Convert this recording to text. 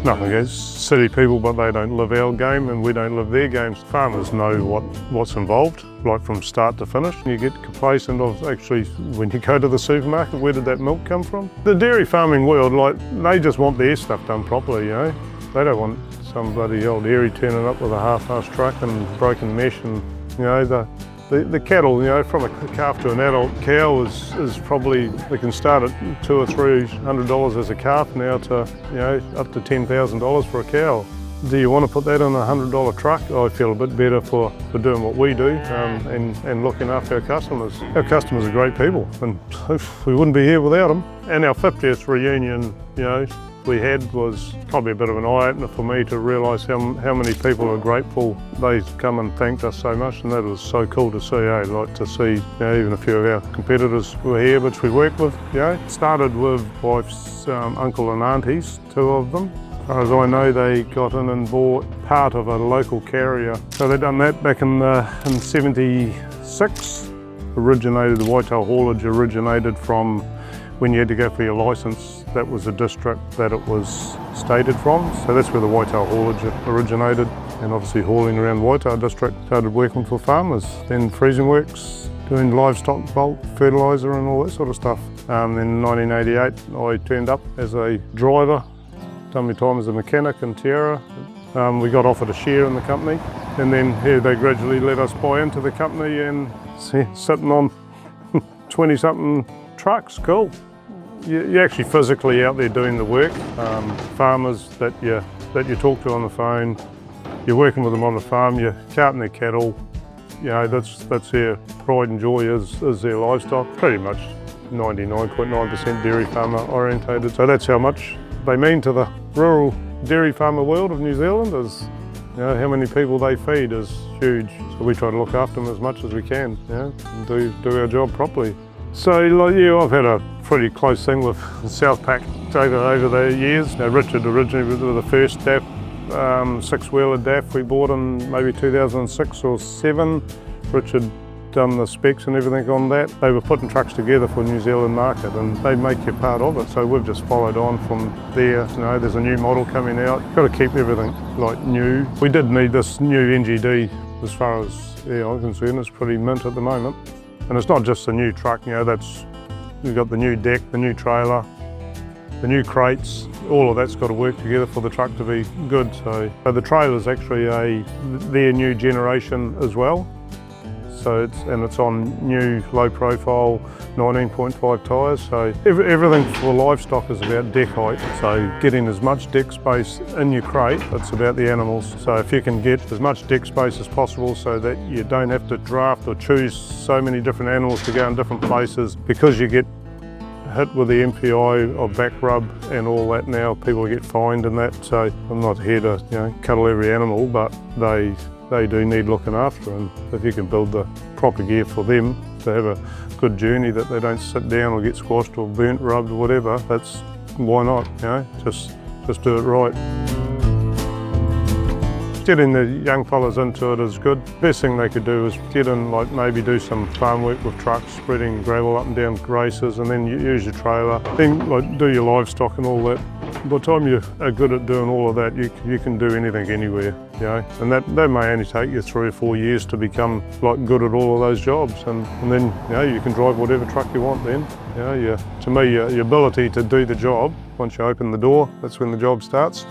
Nothing against city people, but they don't live our game and we don't live their games. Farmers know what's involved, like from start to finish. You get complacent of actually, when you go to the supermarket, where did that milk come from? The dairy farming world, like, they just want their stuff done properly, you know. They don't want some bloody old dairy turning up with a half-assed truck and broken mesh, and, you know, the cattle, you know, from a calf to an adult cow is probably, they can start at $200 or $300 as a calf now to, you know, up to $10,000 for a cow. Do you want to put that in a $100 truck? I feel a bit better for doing what we do and looking after our customers. Our customers are great people, and we wouldn't be here without them. And our 50th reunion, you know, we had was probably a bit of an eye-opener for me to realise how many people are grateful. They come and thanked us so much, and that was so cool to see. Like to see, you know, even a few of our competitors were here, which we work with. You know, started with wife's uncle and aunties, 2 of them. As far as I know, they got in and bought part of a local carrier. So they done that back in '76. The Waitoa Haulage originated from when you had to go for your licence. That was the district that it was stated from. So that's where the Waitoa Haulage originated. And obviously hauling around the Waitoa district, started working for farmers. Then freezing works, doing livestock bulk, fertiliser and all that sort of stuff. Then in 1988, I turned up as a driver, done my time as a mechanic in Tiara. We got offered a share in the company, and then here they gradually let us buy into the company, and sitting on 20-something trucks, cool. You're actually physically out there doing the work. Farmers that you talk to on the phone, you're working with them on the farm, you're carting their cattle. You know, that's their pride and joy is their livestock. Pretty much 99.9% dairy farmer orientated. So that's how much they mean to the rural dairy farmer world of New Zealand. Is, you know, how many people they feed is huge. So we try to look after them as much as we can, you know, and do our job properly. So, like, yeah, I've had a pretty close thing with South Pack over the years. Now, Richard originally was the first DAF, 6-wheeler DAF we bought in maybe 2006 or 7. Richard done the specs and everything on that. They were putting trucks together for the New Zealand market, and they make you part of it. So we've just followed on from there. You know, there's a new model coming out. Got to keep everything like new. We did need this new NGD as far as I'm concerned. It's pretty mint at the moment. And it's not just a new truck, you know, you've got the new deck, the new trailer, the new crates, all of that's got to work together for the truck to be good. So the trailer's actually their new generation as well. So it's on new low profile 19.5 tyres. So everything for livestock is about deck height. So getting as much deck space in your crate, it's about the animals. So if you can get as much deck space as possible so that you don't have to draft or choose so many different animals to go in different places, because you get hit with the MPI of back rub and all that now, people get fined and that. So I'm not here to, you know, cuddle every animal, but they do need looking after, and if you can build the proper gear for them to have a good journey, that they don't sit down or get squashed or burnt, rubbed or whatever, that's why not, you know, just do it right. Getting the young fellas into it is good. Best thing they could do is get in, like maybe do some farm work with trucks, spreading gravel up and down races, and then you use your trailer. Then like do your livestock and all that. By the time you are good at doing all of that, you can do anything anywhere, you know. And that may only take you 3 or 4 years to become like good at all of those jobs, and then, you know, you can drive whatever truck you want then. You know, to me, your ability to do the job, once you open the door, that's when the job starts.